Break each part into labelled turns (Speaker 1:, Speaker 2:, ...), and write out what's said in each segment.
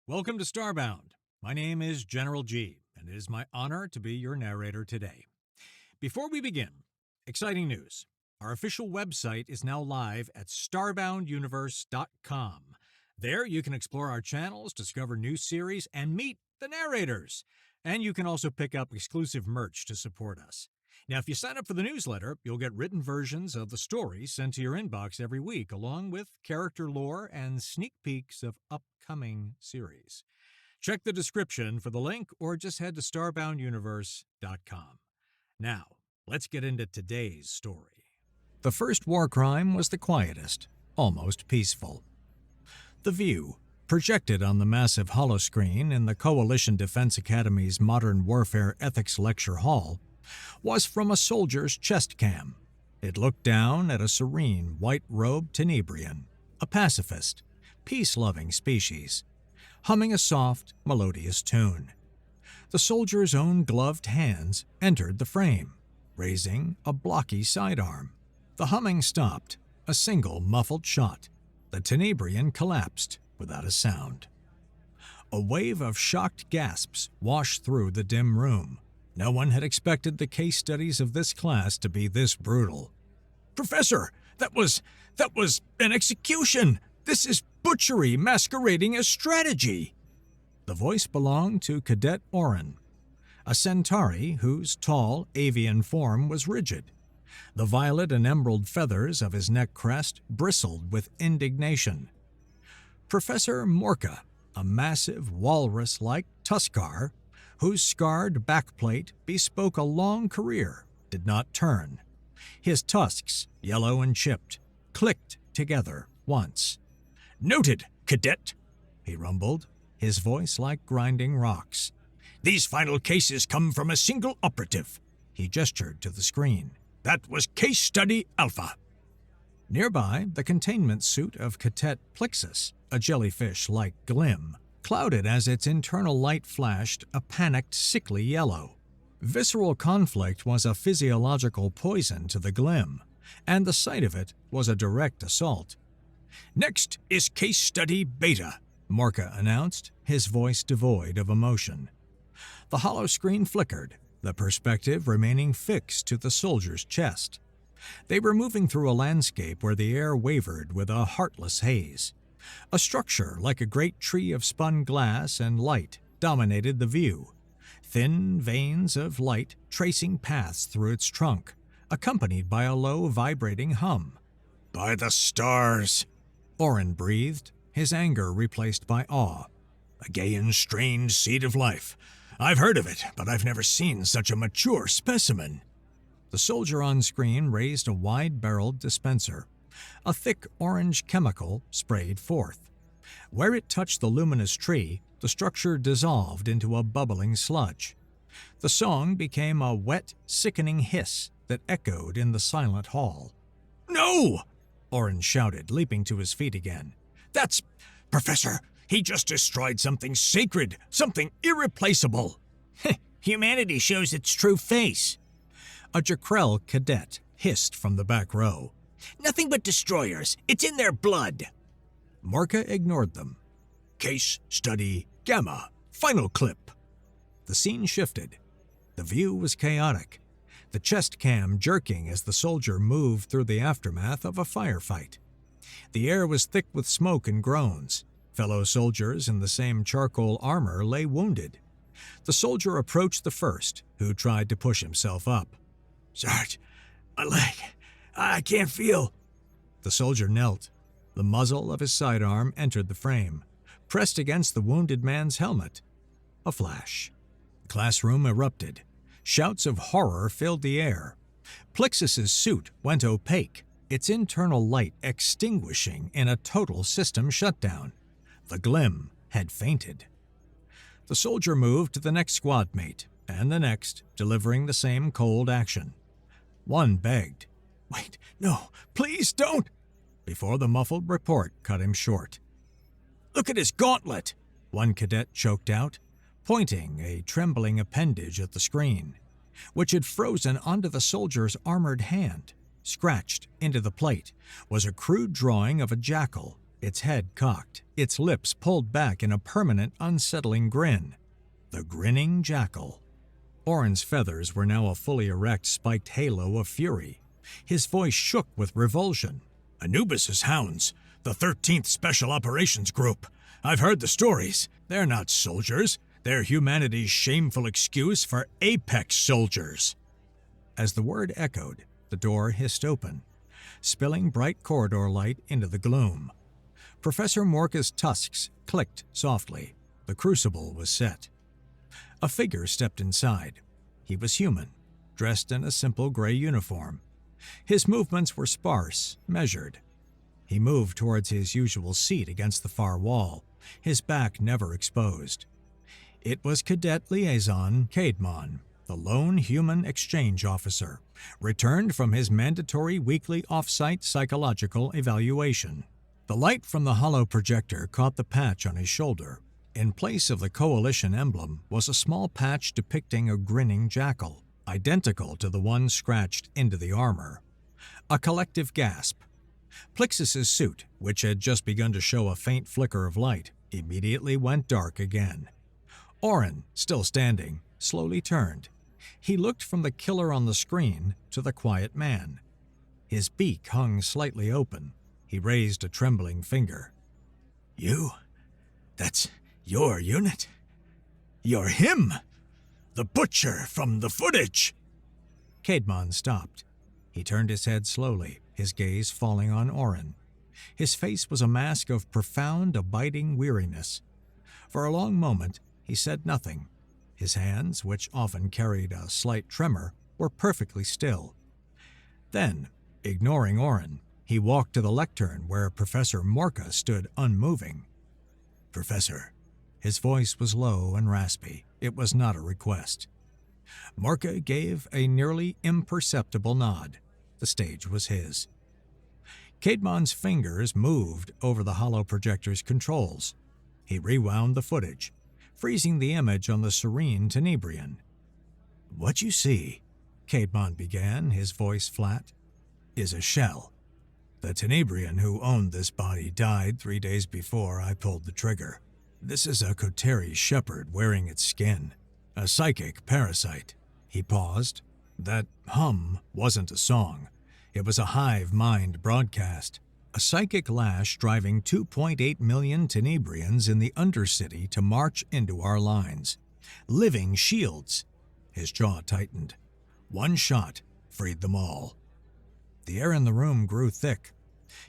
Speaker 1: Welcome to Starbound. My name is General G, and it is my honor to be your narrator today. Before we begin, exciting news. Our official website is now live at starbounduniverse.com. There you can explore our channels, discover new series, and meet the narrators. And you can also pick up exclusive merch to support us. Now, if you sign up for the newsletter, you'll get written versions of the stories sent to your inbox every week, along with character lore and sneak peeks of upcoming series. Check the description for the link or just head to starbounduniverse.com. Now, let's get into today's story. The first war crime was the quietest, almost peaceful. The view, projected on the massive holoscreen in the Coalition Defense Academy's Modern Warfare Ethics Lecture Hall, was from a soldier's chest cam. It looked down at a serene, white-robed Tenebrian, a pacifist, peace-loving species, humming a soft, melodious tune. The soldier's own gloved hands entered the frame, raising a blocky sidearm. The humming stopped, a single muffled shot. The Tenebrian collapsed without a sound. A wave of shocked gasps washed through the dim room. No one had expected the case studies of this class to be this brutal. "Professor, that was an execution! This is butchery masquerading as strategy!" The voice belonged to Cadet Orin, a Centauri whose tall, avian form was rigid. The violet and emerald feathers of his neck crest bristled with indignation. Professor Morka, a massive walrus-like tuskar, whose scarred backplate bespoke a long career, did not turn. His tusks, yellow and chipped, clicked together once. "Noted, Cadet," he rumbled, his voice like grinding rocks. "These final cases come from a single operative." He gestured to the screen. "That was Case Study Alpha." Nearby, the containment suit of Cadet Plixus, a jellyfish-like glim, clouded as its internal light flashed a panicked, sickly yellow. Visceral conflict was a physiological poison to the glim, and the sight of it was a direct assault. "Next is Case Study Beta," Morka announced, his voice devoid of emotion. The holoscreen flickered, the perspective remaining fixed to the soldier's chest. They were moving through a landscape where the air wavered with a heartless haze. A structure like a great tree of spun glass and light dominated the view, thin veins of light tracing paths through its trunk, accompanied by a low, vibrating hum. "By the stars!" Orin breathed, his anger replaced by awe. "A gay and strange seed of life. I've heard of it, but I've never seen such a mature specimen." The soldier on screen raised a wide-barreled dispenser. A thick orange chemical sprayed forth. Where it touched the luminous tree, the structure dissolved into a bubbling sludge. The song became a wet, sickening hiss that echoed in the silent hall. "No!" Orin shouted, leaping to his feet again. "That's... Professor, he just destroyed something sacred, something irreplaceable." "Humanity shows its true face." A Jakrell cadet hissed from the back row. "Nothing but destroyers. It's in their blood." Morka ignored them. "Case Study Gamma. Final clip." The scene shifted. The view was chaotic, the chest cam jerking as the soldier moved through the aftermath of a firefight. The air was thick with smoke and groans. Fellow soldiers in the same charcoal armor lay wounded. The soldier approached the first, who tried to push himself up. "Sarge, my leg. I can't feel." The soldier knelt. The muzzle of his sidearm entered the frame, pressed against the wounded man's helmet. A flash. The classroom erupted. Shouts of horror filled the air. Plixus's suit went opaque, its internal light extinguishing in a total system shutdown. The glim had fainted. The soldier moved to the next squad mate, and the next, delivering the same cold action. One begged, "Wait, no, please don't," before the muffled report cut him short. "Look at his gauntlet," one cadet choked out, pointing a trembling appendage at the screen, which had frozen onto the soldier's armored hand. Scratched into the plate was a crude drawing of a jackal, its head cocked, its lips pulled back in a permanent, unsettling grin. The grinning jackal. Orin's feathers were now a fully erect, spiked halo of fury. His voice shook with revulsion. "Anubis's hounds, the 13th Special Operations Group. I've heard the stories. They're not soldiers. They're humanity's shameful excuse for apex soldiers." As the word echoed, the door hissed open, spilling bright corridor light into the gloom. Professor Morca's tusks clicked softly. The crucible was set. A figure stepped inside. He was human, dressed in a simple gray uniform. His movements were sparse, measured. He moved towards his usual seat against the far wall, his back never exposed. It was Cadet Liaison Cadmon, the lone human exchange officer, returned from his mandatory weekly off-site psychological evaluation. The light from the hollow projector caught the patch on his shoulder. In place of the Coalition emblem was a small patch depicting a grinning jackal, identical to the one scratched into the armor. A collective gasp. Plixus's suit, which had just begun to show a faint flicker of light, immediately went dark again. Orin, still standing, slowly turned. He looked from the killer on the screen to the quiet man. His beak hung slightly open. He raised a trembling finger. "You? That's your unit? You're him! The butcher from the footage!" Cadmon stopped. He turned his head slowly, his gaze falling on Orin. His face was a mask of profound, abiding weariness. For a long moment, he said nothing. His hands, which often carried a slight tremor, were perfectly still. Then, ignoring Orin, he walked to the lectern where Professor Morca stood unmoving. "Professor." His voice was low and raspy. It was not a request. Morca gave a nearly imperceptible nod. The stage was his. Cadmon's fingers moved over the hollow projector's controls. He rewound the footage, freezing the image on the serene Tenebrian. "What you see," Cadmon began, his voice flat, "is a shell. The Tenebrian who owned this body died 3 days before I pulled the trigger. This is a Koteri shepherd wearing its skin, a psychic parasite." He paused. That hum wasn't a song. It was a hive mind broadcast, a psychic lash driving 2.8 million Tenebrians in the Undercity to march into our lines. Living shields. His jaw tightened. One shot freed them all. The air in the room grew thick.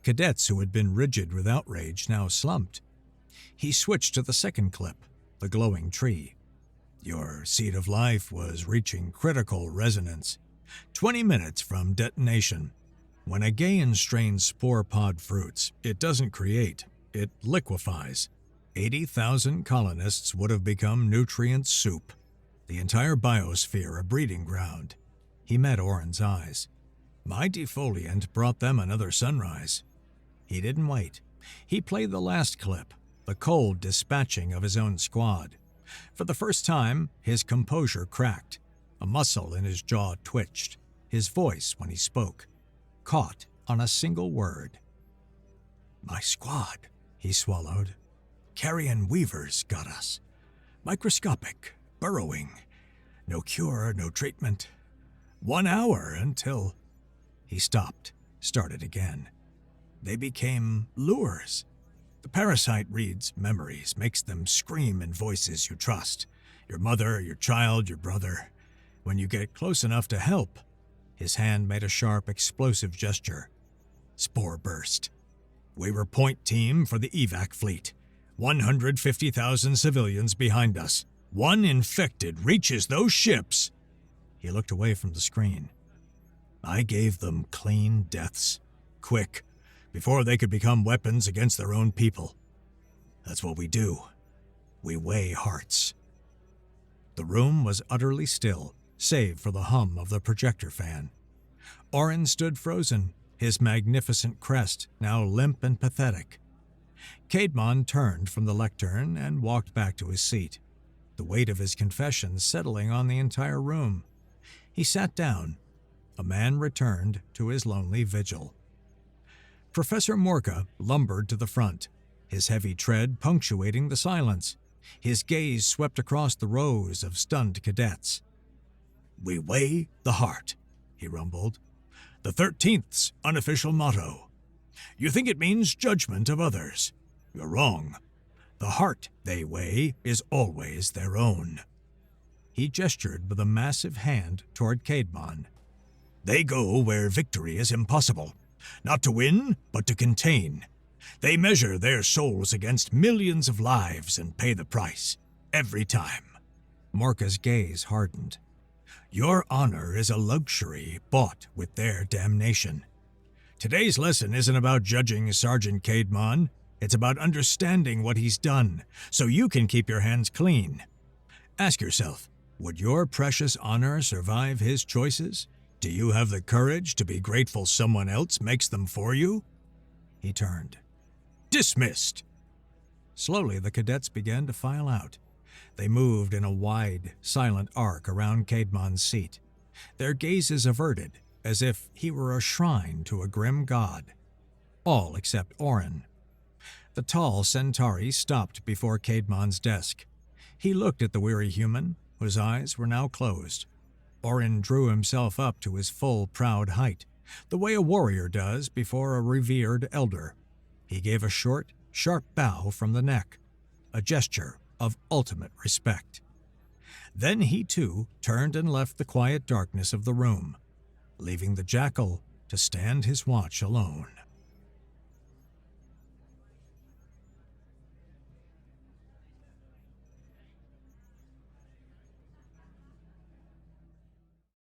Speaker 1: Cadets who had been rigid with outrage now slumped. He switched to the second clip, the glowing tree. "Your seed of life was reaching critical resonance. 20 minutes from detonation. When a Gaian strain spore pod fruits, it doesn't create, it liquefies. 80,000 colonists would have become nutrient soup. The entire biosphere a breeding ground." He met Orin's eyes. "My defoliant brought them another sunrise." He didn't wait. He played the last clip, the cold dispatching of his own squad. For the first time, his composure cracked. A muscle in his jaw twitched. His voice, when he spoke, caught on a single word. "My squad," he swallowed. "Carrion weavers got us. Microscopic, burrowing. No cure, no treatment. 1 hour until—" He stopped, started again. "They became lures. The parasite reads memories, makes them scream in voices you trust. Your mother, your child, your brother. When you get close enough to help," his hand made a sharp, explosive gesture. "Spore burst. We were point team for the evac fleet. 150,000 civilians behind us. One infected reaches those ships." He looked away from the screen. "I gave them clean deaths. Quick, before they could become weapons against their own people. That's what we do. We weigh hearts." The room was utterly still, save for the hum of the projector fan. Orin stood frozen, his magnificent crest now limp and pathetic. Cadmon turned from the lectern and walked back to his seat, the weight of his confession settling on the entire room. He sat down. A man returned to his lonely vigil. Professor Morka lumbered to the front, his heavy tread punctuating the silence. His gaze swept across the rows of stunned cadets. "We weigh the heart," he rumbled. "The 13th's unofficial motto. You think it means judgment of others. You're wrong. The heart they weigh is always their own." He gestured with a massive hand toward Cadmon. "They go where victory is impossible. Not to win, but to contain. They measure their souls against millions of lives and pay the price, every time." Morka's gaze hardened. "Your honor is a luxury bought with their damnation. Today's lesson isn't about judging Sergeant Cadmon. It's about understanding what he's done, so you can keep your hands clean. Ask yourself, would your precious honor survive his choices? Do you have the courage to be grateful someone else makes them for you?" He turned. "Dismissed!" Slowly, the cadets began to file out. They moved in a wide, silent arc around Cadmon's seat, their gazes averted, as if he were a shrine to a grim god. All except Orin. The tall Centauri stopped before Cadmon's desk. He looked at the weary human, whose eyes were now closed. Orin drew himself up to his full, proud height, the way a warrior does before a revered elder. He gave a short, sharp bow from the neck, a gesture of ultimate respect. Then he too turned and left the quiet darkness of the room, leaving the jackal to stand his watch alone.